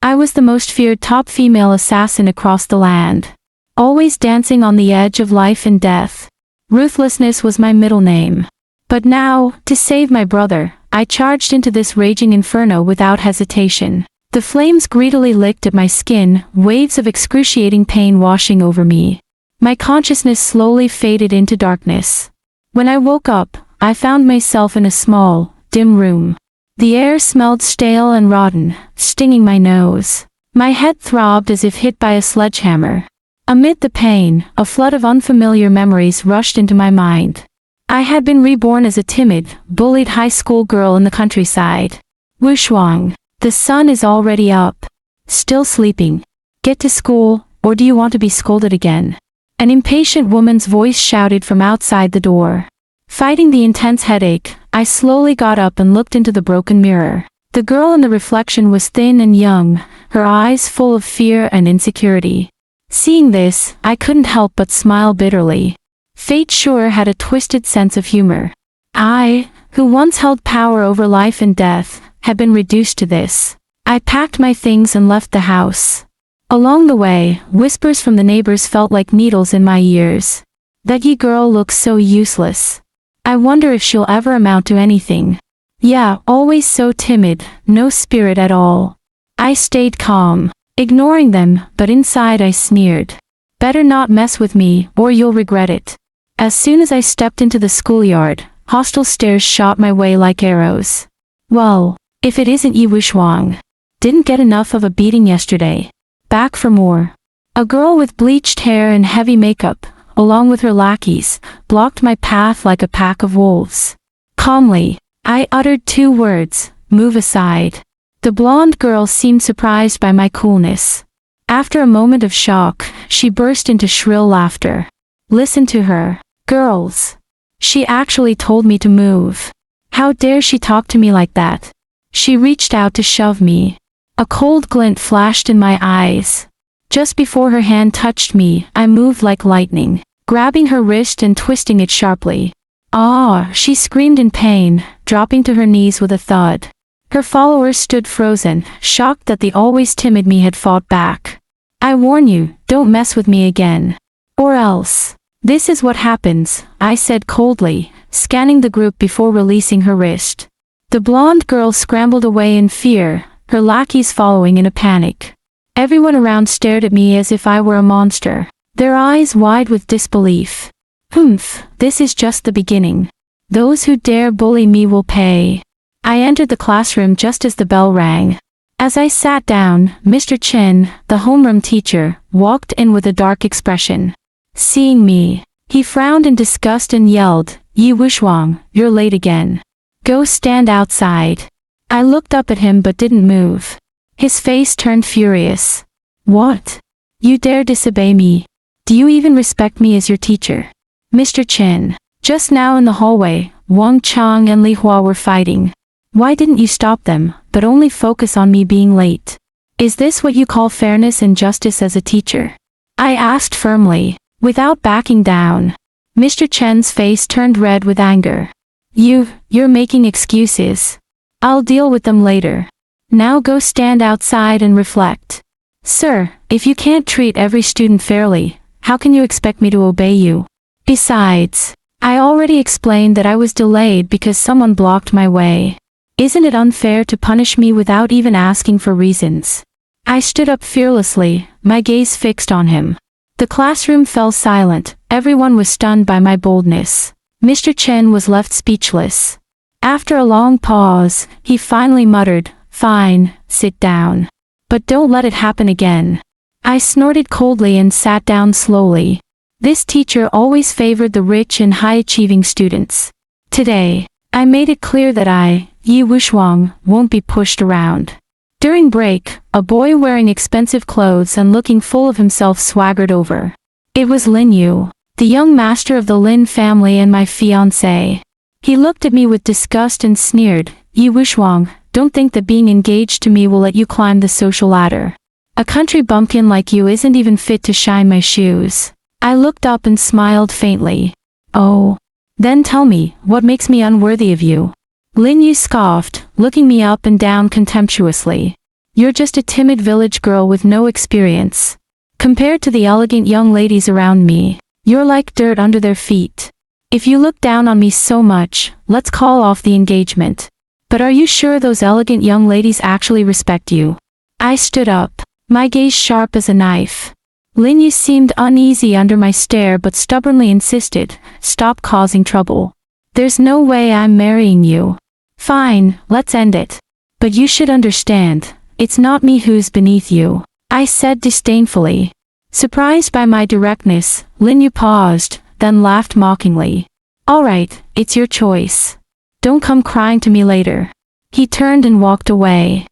I was the most feared top female assassin across the land. Always dancing on the edge of life and death. Ruthlessness was my middle name. But now, to save my brother, I charged into this raging inferno without hesitation. The flames greedily licked at my skin, waves of excruciating pain washing over me. My consciousness slowly faded into darkness. When I woke up, I found myself in a small, dim room. The air smelled stale and rotten, stinging my nose. My head throbbed as if hit by a sledgehammer. Amid the pain, a flood of unfamiliar memories rushed into my mind. I had been reborn as a timid, bullied high school girl in the countryside. Wushuang. The sun is already up. Still sleeping. Get to school, or do you want to be scolded again? An impatient woman's voice shouted from outside the door. Fighting the intense headache, I slowly got up and looked into the broken mirror. The girl in the reflection was thin and young, her eyes full of fear and insecurity. Seeing this, I couldn't help but smile bitterly. Fate sure had a twisted sense of humor. I, who once held power over life and death, had been reduced to this. I packed my things and left the house. Along the way, whispers from the neighbors felt like needles in my ears. That Ye girl looks so useless. I wonder if she'll ever amount to anything. Yeah, always so timid, no spirit at all. I stayed calm, ignoring them, but inside I sneered. Better not mess with me, or you'll regret it. As soon as I stepped into the schoolyard, hostile stares shot my way like arrows. Well, if it isn't Ye Wushuang. Didn't get enough of a beating yesterday. Back for more. A girl with bleached hair and heavy makeup, along with her lackeys, blocked my path like a pack of wolves. Calmly, I uttered 2 words, move aside. The blonde girl seemed surprised by my coolness. After a moment of shock, she burst into shrill laughter. Listen to her. Girls. She actually told me to move. How dare she talk to me like that? She reached out to shove me. A cold glint flashed in my eyes. Just before her hand touched me, I moved like lightning, grabbing her wrist and twisting it sharply. Ah, she screamed in pain, dropping to her knees with a thud. Her followers stood frozen, shocked that the always timid me had fought back. I warn you, don't mess with me again. Or else. This is what happens, I said coldly, scanning the group before releasing her wrist. The blonde girl scrambled away in fear, her lackeys following in a panic. Everyone around stared at me as if I were a monster, their eyes wide with disbelief. Humph, this is just the beginning. Those who dare bully me will pay. I entered the classroom just as the bell rang. As I sat down, Mr. Chen, the homeroom teacher, walked in with a dark expression. Seeing me, he frowned in disgust and yelled, Ye Wushuang, you're late again. Go stand outside. I looked up at him but didn't move. His face turned furious. What? You dare disobey me? Do you even respect me as your teacher? Mr. Chen. Just now in the hallway, Wang Chang and Li Hua were fighting. Why didn't you stop them, but only focus on me being late? Is this what you call fairness and justice as a teacher? I asked firmly, without backing down. Mr. Chen's face turned red with anger. You're making excuses. I'll deal with them later. Now go stand outside and reflect. Sir, if you can't treat every student fairly, how can you expect me to obey you? Besides, I already explained that I was delayed because someone blocked my way. Isn't it unfair to punish me without even asking for reasons? I stood up fearlessly, my gaze fixed on him. The classroom fell silent, everyone was stunned by my boldness. Mr. Chen was left speechless. After a long pause, he finally muttered, Fine, sit down. But don't let it happen again. I snorted coldly and sat down slowly. This teacher always favored the rich and high-achieving students. Today, I made it clear that I, Ye Wushuang, won't be pushed around. During break, a boy wearing expensive clothes and looking full of himself swaggered over. It was Lin Yu, the young master of the Lin family and my fiancé. He looked at me with disgust and sneered, Ye Wushuang, don't think that being engaged to me will let you climb the social ladder. A country bumpkin like you isn't even fit to shine my shoes. I looked up and smiled faintly. Oh. Then tell me, what makes me unworthy of you? Lin Yu scoffed, looking me up and down contemptuously. You're just a timid village girl with no experience. Compared to the elegant young ladies around me, you're like dirt under their feet. If you look down on me so much, let's call off the engagement. But are you sure those elegant young ladies actually respect you? I stood up, my gaze sharp as a knife. Lin Yu seemed uneasy under my stare but stubbornly insisted, stop causing trouble. There's no way I'm marrying you. Fine, let's end it. But you should understand, it's not me who's beneath you, I said disdainfully. Surprised by my directness, Lin Yu paused, then laughed mockingly. Alright, it's your choice. Don't come crying to me later. He turned and walked away.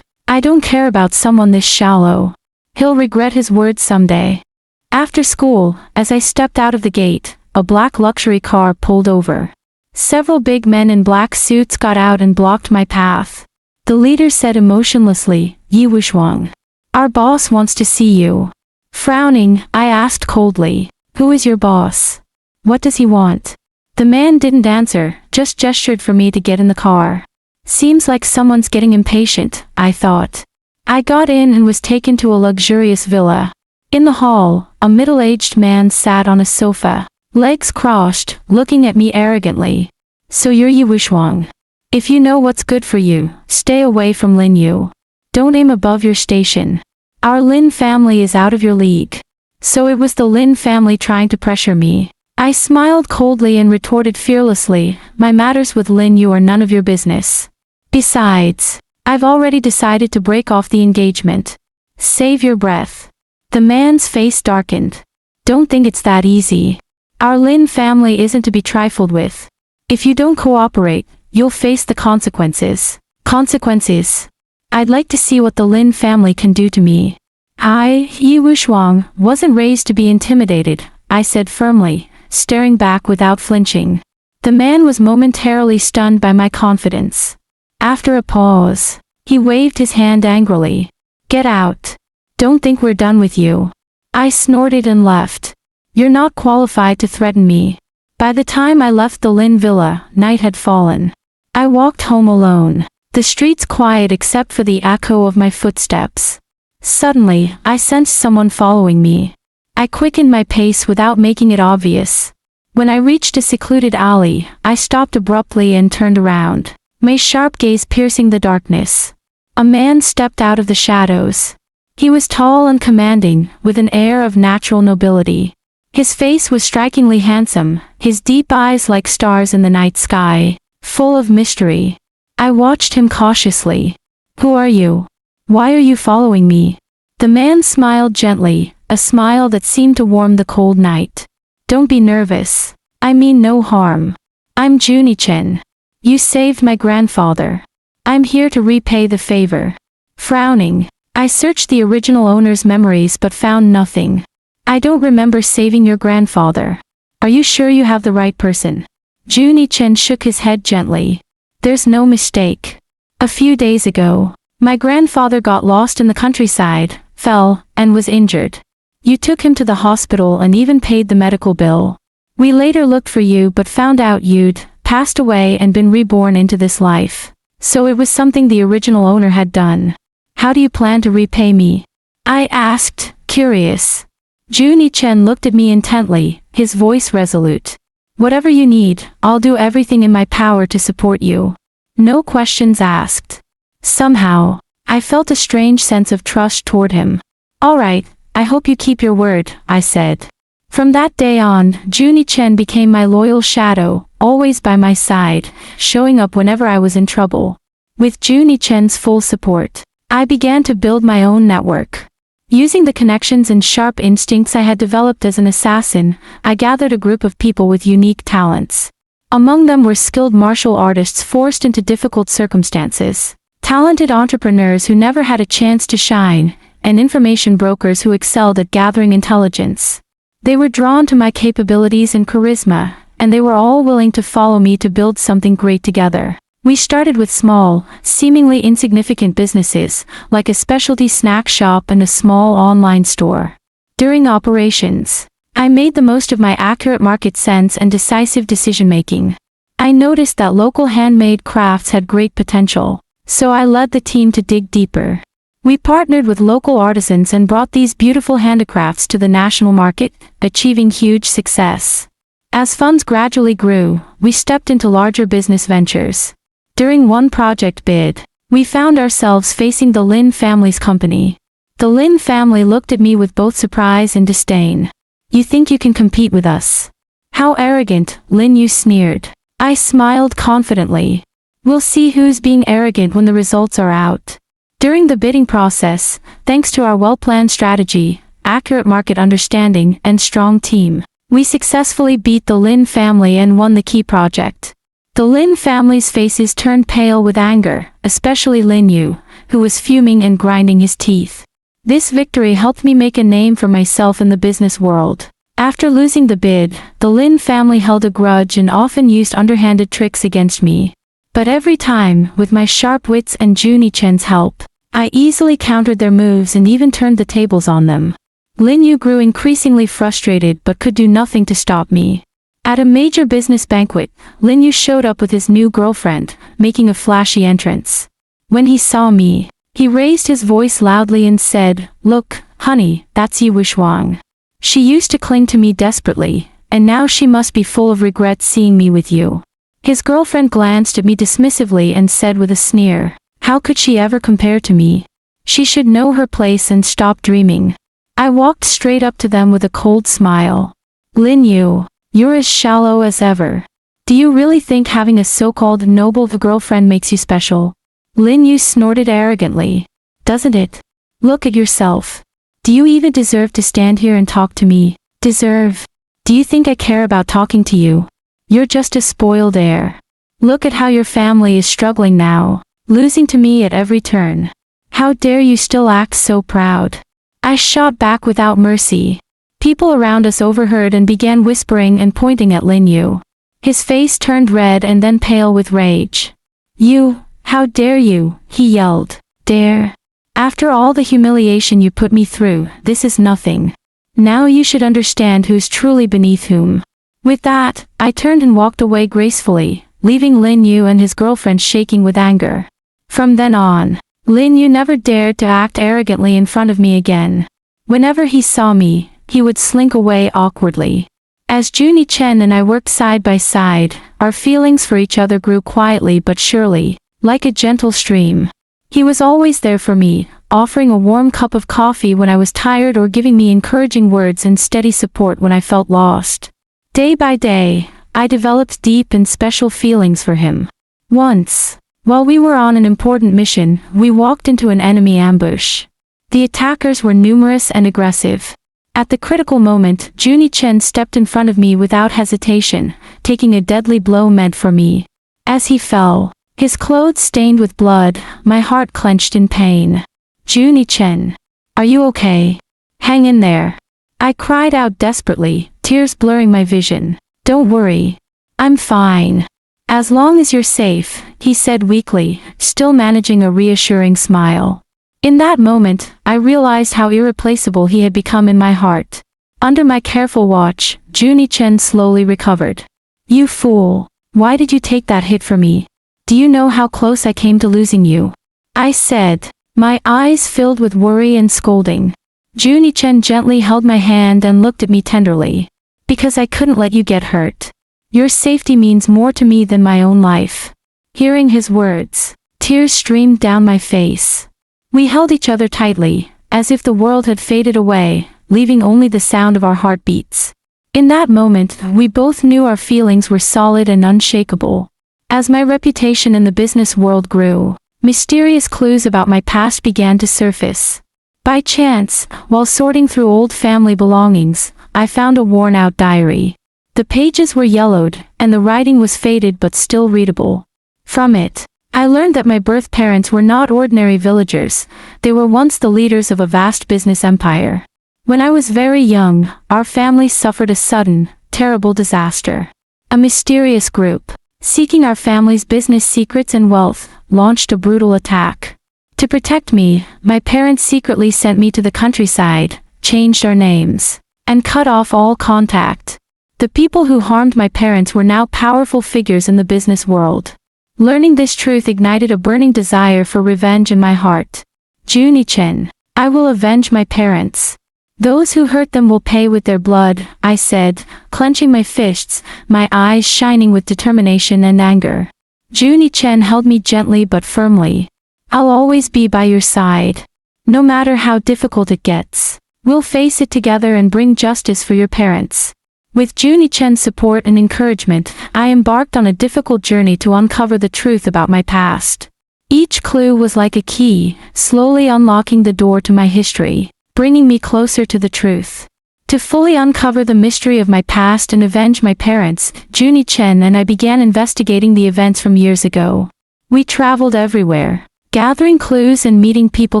I don't care about someone this shallow. He'll regret his words someday. After school, as I stepped out of the gate, a black luxury car pulled over. Several big men in black suits got out and blocked my path. The leader said emotionlessly, Ye Wushuang. Our boss wants to see you. Frowning, I asked coldly, who is your boss? What does he want? The man didn't answer, just gestured for me to get in the car. Seems like someone's getting impatient, I thought. I got in and was taken to a luxurious villa. In the hall, a middle-aged man sat on a sofa, legs crossed, looking at me arrogantly. So you're Ye Wushuang. If you know what's good for you, stay away from Lin Yu. Don't aim above your station. Our Lin family is out of your league. So it was the Lin family trying to pressure me. I smiled coldly and retorted fearlessly, my matters with Lin Yu are none of your business. Besides, I've already decided to break off the engagement. Save your breath. The man's face darkened. Don't think it's that easy. Our Lin family isn't to be trifled with. If you don't cooperate, you'll face the consequences. Consequences? I'd like to see what the Lin family can do to me. I, Ye Wushuang, wasn't raised to be intimidated, I said firmly, staring back without flinching. The man was momentarily stunned by my confidence. After a pause, he waved his hand angrily. Get out. Don't think we're done with you. I snorted and left. You're not qualified to threaten me. By the time I left the Lin villa, night had fallen. I walked home alone, the streets quiet except for the echo of my footsteps. Suddenly, I sensed someone following me. I quickened my pace without making it obvious. When I reached a secluded alley, I stopped abruptly and turned around, my sharp gaze piercing the darkness. A man stepped out of the shadows. He was tall and commanding, with an air of natural nobility. His face was strikingly handsome, his deep eyes like stars in the night sky, full of mystery. I watched him cautiously. Who are you? Why are you following me? The man smiled gently, a smile that seemed to warm the cold night. Don't be nervous. I mean no harm. I'm Jun Yichen. You saved my grandfather. I'm here to repay the favor. Frowning, I searched the original owner's memories but found nothing. I don't remember saving your grandfather. Are you sure you have the right person? Jun Yichen shook his head gently. There's no mistake. A few days ago, my grandfather got lost in the countryside, fell, and was injured. You took him to the hospital and even paid the medical bill. We later looked for you but found out you'd passed away and been reborn into this life. So it was something the original owner had done. How do you plan to repay me? I asked, curious. Jun Yichen looked at me intently, his voice resolute. Whatever you need, I'll do everything in my power to support you. No questions asked. Somehow, I felt a strange sense of trust toward him. All right, I hope you keep your word, I said. From that day on, Jun Yichen became my loyal shadow, always by my side, showing up whenever I was in trouble. With Jun Yichen's full support, I began to build my own network. Using the connections and sharp instincts I had developed as an assassin, I gathered a group of people with unique talents. Among them were skilled martial artists forced into difficult circumstances, talented entrepreneurs who never had a chance to shine, and information brokers who excelled at gathering intelligence. They were drawn to my capabilities and charisma, and they were all willing to follow me to build something great together. We started with small, seemingly insignificant businesses, like a specialty snack shop and a small online store. During operations, I made the most of my accurate market sense and decisive decision-making. I noticed that local handmade crafts had great potential. So I led the team to dig deeper. We partnered with local artisans and brought these beautiful handicrafts to the national market, achieving huge success. As funds gradually grew, we stepped into larger business ventures. During one project bid, we found ourselves facing the Lin family's company. The Lin family looked at me with both surprise and disdain. "You think you can compete with us? How arrogant," Lin Yu sneered. I smiled confidently. "We'll see who's being arrogant when the results are out." During the bidding process, thanks to our well-planned strategy, accurate market understanding, and strong team, we successfully beat the Lin family and won the key project. The Lin family's faces turned pale with anger, especially Lin Yu, who was fuming and grinding his teeth. This victory helped me make a name for myself in the business world. After losing the bid, the Lin family held a grudge and often used underhanded tricks against me. But every time, with my sharp wits and Jun Yichen's help, I easily countered their moves and even turned the tables on them. Lin Yu grew increasingly frustrated but could do nothing to stop me. At a major business banquet, Lin Yu showed up with his new girlfriend, making a flashy entrance. When he saw me, he raised his voice loudly and said, "Look, honey, that's Ye Wushuang. She used to cling to me desperately, and now she must be full of regret seeing me with you." His girlfriend glanced at me dismissively and said with a sneer, "How could she ever compare to me? She should know her place and stop dreaming." I walked straight up to them with a cold smile. "Lin Yu, you're as shallow as ever. Do you really think having a so-called noble girlfriend makes you special?" Lin Yu snorted arrogantly. "Doesn't it? Look at yourself. Do you even deserve to stand here and talk to me? Deserve? Do you think I care about talking to you? You're just a spoiled heir. Look at how your family is struggling now, losing to me at every turn. How dare you still act so proud?" I shot back without mercy. People around us overheard and began whispering and pointing at Lin Yu. His face turned red and then pale with rage. "You, how dare you?" he yelled. "Dare? After all the humiliation you put me through, this is nothing. Now you should understand who's truly beneath whom." With that, I turned and walked away gracefully, leaving Lin Yu and his girlfriend shaking with anger. From then on, Lin Yu never dared to act arrogantly in front of me again. Whenever he saw me, he would slink away awkwardly. As Jun Yichen and I worked side by side, our feelings for each other grew quietly but surely, like a gentle stream. He was always there for me, offering a warm cup of coffee when I was tired or giving me encouraging words and steady support when I felt lost. Day by day, I developed deep and special feelings for him. Once, while we were on an important mission, we walked into an enemy ambush. The attackers were numerous and aggressive. At the critical moment, Jun Yichen stepped in front of me without hesitation, taking a deadly blow meant for me. As he fell, his clothes stained with blood, my heart clenched in pain. "Jun Yichen, are you okay? Hang in there." I cried out desperately, tears blurring my vision. "Don't worry. I'm fine. As long as you're safe," he said weakly, still managing a reassuring smile. In that moment, I realized how irreplaceable he had become in my heart. Under my careful watch, Jun Yichen slowly recovered. "You fool. Why did you take that hit for me? Do you know how close I came to losing you?" I said, my eyes filled with worry and scolding. Jun Yichen gently held my hand and looked at me tenderly. "Because I couldn't let you get hurt. Your safety means more to me than my own life." Hearing his words, tears streamed down my face. We held each other tightly, as if the world had faded away, leaving only the sound of our heartbeats. In that moment, we both knew our feelings were solid and unshakable. As my reputation in the business world grew, mysterious clues about my past began to surface. By chance, while sorting through old family belongings, I found a worn-out diary. The pages were yellowed, and the writing was faded but still readable. From it, I learned that my birth parents were not ordinary villagers, they were once the leaders of a vast business empire. When I was very young, our family suffered a sudden, terrible disaster. A mysterious group, seeking our family's business secrets and wealth, launched a brutal attack. To protect me, my parents secretly sent me to the countryside, changed our names, and cut off all contact. The people who harmed my parents were now powerful figures in the business world. Learning this truth ignited a burning desire for revenge in my heart. Jun Yichen. I will avenge my parents. Those who hurt them will pay with their blood, I said, clenching my fists, my eyes shining with determination and anger. Jun Yichen held me gently but firmly. I'll always be by your side. No matter how difficult it gets. We'll face it together and bring justice for your parents. With Jun Yichen's support and encouragement, I embarked on a difficult journey to uncover the truth about my past. Each clue was like a key, slowly unlocking the door to my history, bringing me closer to the truth. To fully uncover the mystery of my past and avenge my parents, Jun Yichen and I began investigating the events from years ago. We traveled everywhere, gathering clues and meeting people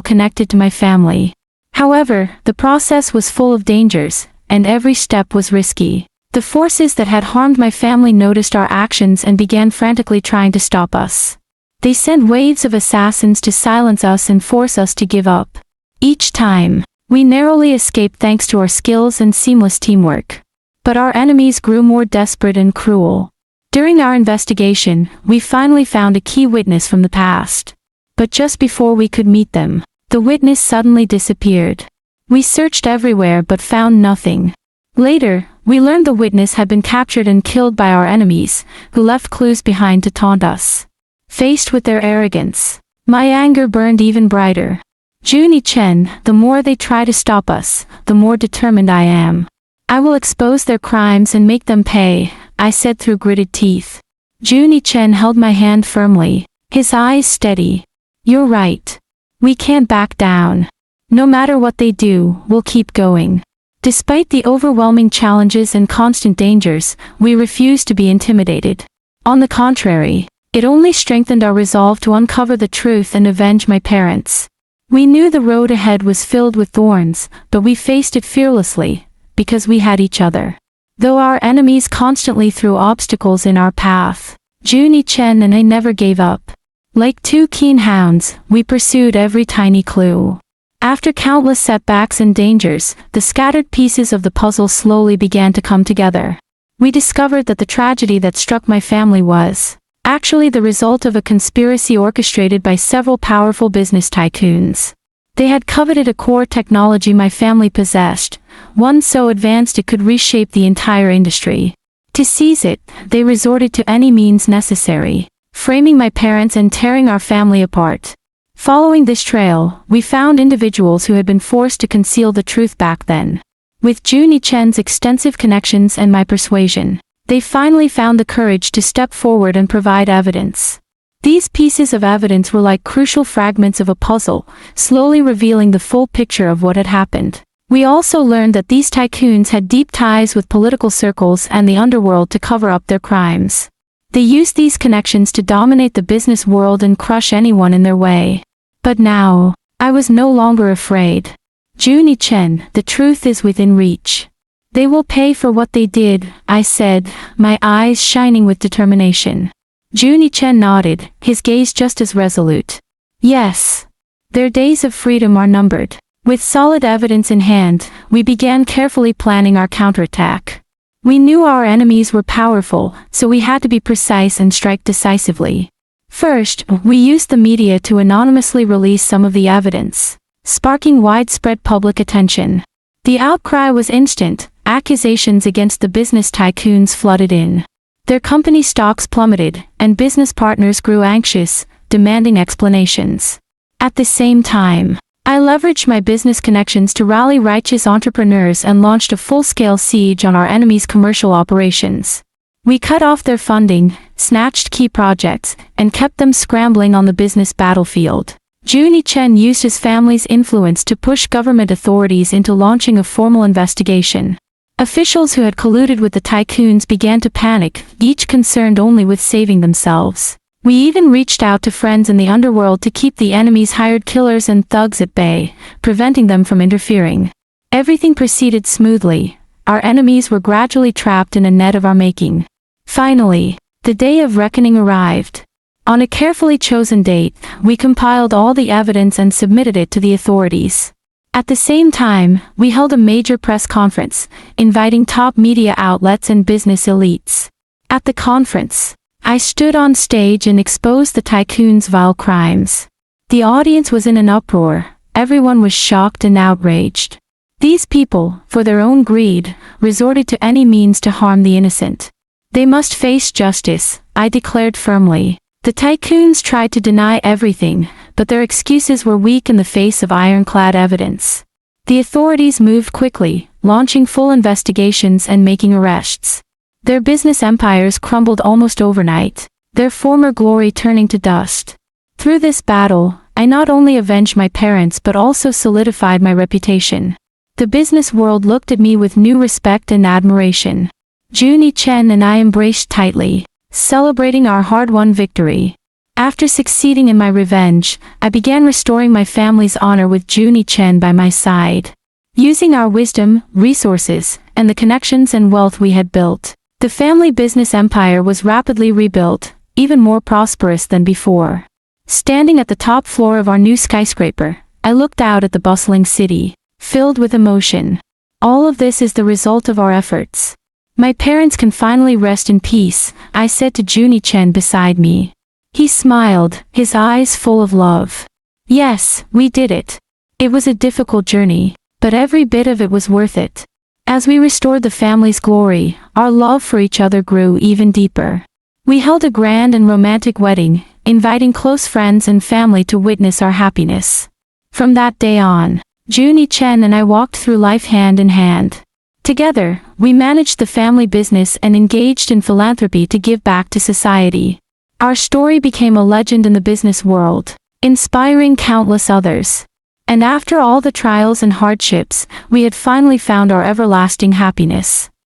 connected to my family. However, the process was full of dangers, and every step was risky. The forces that had harmed my family noticed our actions and began frantically trying to stop us. They sent waves of assassins to silence us and force us to give up. Each time, we narrowly escaped thanks to our skills and seamless teamwork. But our enemies grew more desperate and cruel. During our investigation, we finally found a key witness from the past. But just before we could meet them, the witness suddenly disappeared. We searched everywhere but found nothing. Later, we learned the witness had been captured and killed by our enemies, who left clues behind to taunt us. Faced with their arrogance, my anger burned even brighter. Jun Yichen, the more they try to stop us, the more determined I am. I will expose their crimes and make them pay, I said through gritted teeth. Jun Yichen held my hand firmly, his eyes steady. You're right. We can't back down. No matter what they do, we'll keep going. Despite the overwhelming challenges and constant dangers, we refused to be intimidated. On the contrary, it only strengthened our resolve to uncover the truth and avenge my parents. We knew the road ahead was filled with thorns, but we faced it fearlessly, because we had each other. Though our enemies constantly threw obstacles in our path, Jun Yichen and I never gave up. Like two keen hounds, we pursued every tiny clue. After countless setbacks and dangers, the scattered pieces of the puzzle slowly began to come together. We discovered that the tragedy that struck my family was actually the result of a conspiracy orchestrated by several powerful business tycoons. They had coveted a core technology my family possessed, one so advanced it could reshape the entire industry. To seize it, they resorted to any means necessary, framing my parents and tearing our family apart. Following this trail, we found individuals who had been forced to conceal the truth back then. With Jun Yichen's extensive connections and my persuasion, they finally found the courage to step forward and provide evidence. These pieces of evidence were like crucial fragments of a puzzle, slowly revealing the full picture of what had happened. We also learned that these tycoons had deep ties with political circles and the underworld to cover up their crimes. They used these connections to dominate the business world and crush anyone in their way. But now, I was no longer afraid. Jun Yichen, the truth is within reach. They will pay for what they did, I said, my eyes shining with determination. Jun Yichen nodded, his gaze just as resolute. Yes. Their days of freedom are numbered. With solid evidence in hand, we began carefully planning our counterattack. We knew our enemies were powerful, so we had to be precise and strike decisively. First, we used the media to anonymously release some of the evidence, sparking widespread public attention. The outcry was instant. Accusations against the business tycoons flooded in. Their company stocks plummeted, and business partners grew anxious, demanding explanations. At the same time, I leveraged my business connections to rally righteous entrepreneurs and launched a full-scale siege on our enemies' commercial operations. We cut off their funding, snatched key projects, and kept them scrambling on the business battlefield. Jun Yichen used his family's influence to push government authorities into launching a formal investigation. Officials who had colluded with the tycoons began to panic, each concerned only with saving themselves. We even reached out to friends in the underworld to keep the enemy's hired killers and thugs at bay, preventing them from interfering. Everything proceeded smoothly. Our enemies were gradually trapped in a net of our making. Finally, the day of reckoning arrived. On a carefully chosen date, we compiled all the evidence and submitted it to the authorities. At the same time, we held a major press conference, inviting top media outlets and business elites. At the conference, I stood on stage and exposed the tycoons' vile crimes. The audience was in an uproar. Everyone was shocked and outraged. These people, for their own greed, resorted to any means to harm the innocent. They must face justice, I declared firmly. The tycoons tried to deny everything, but their excuses were weak in the face of ironclad evidence. The authorities moved quickly, launching full investigations and making arrests. Their business empires crumbled almost overnight, their former glory turning to dust. Through this battle, I not only avenged my parents but also solidified my reputation. The business world looked at me with new respect and admiration. Jun Yichen and I embraced tightly, celebrating our hard-won victory. After succeeding in my revenge, I began restoring my family's honor with Jun Yichen by my side. Using our wisdom, resources, and the connections and wealth we had built, the family business empire was rapidly rebuilt, even more prosperous than before. Standing at the top floor of our new skyscraper, I looked out at the bustling city, filled with emotion. All of this is the result of our efforts. My parents can finally rest in peace, I said to Jun Yichen beside me. He smiled, his eyes full of love. Yes, we did it. It was a difficult journey, but every bit of it was worth it. As we restored the family's glory, our love for each other grew even deeper. We held a grand and romantic wedding, inviting close friends and family to witness our happiness. From that day on, Jun Yichen and I walked through life hand in hand. Together, we managed the family business and engaged in philanthropy to give back to society. Our story became a legend in the business world, inspiring countless others. And after all the trials and hardships, we had finally found our everlasting happiness.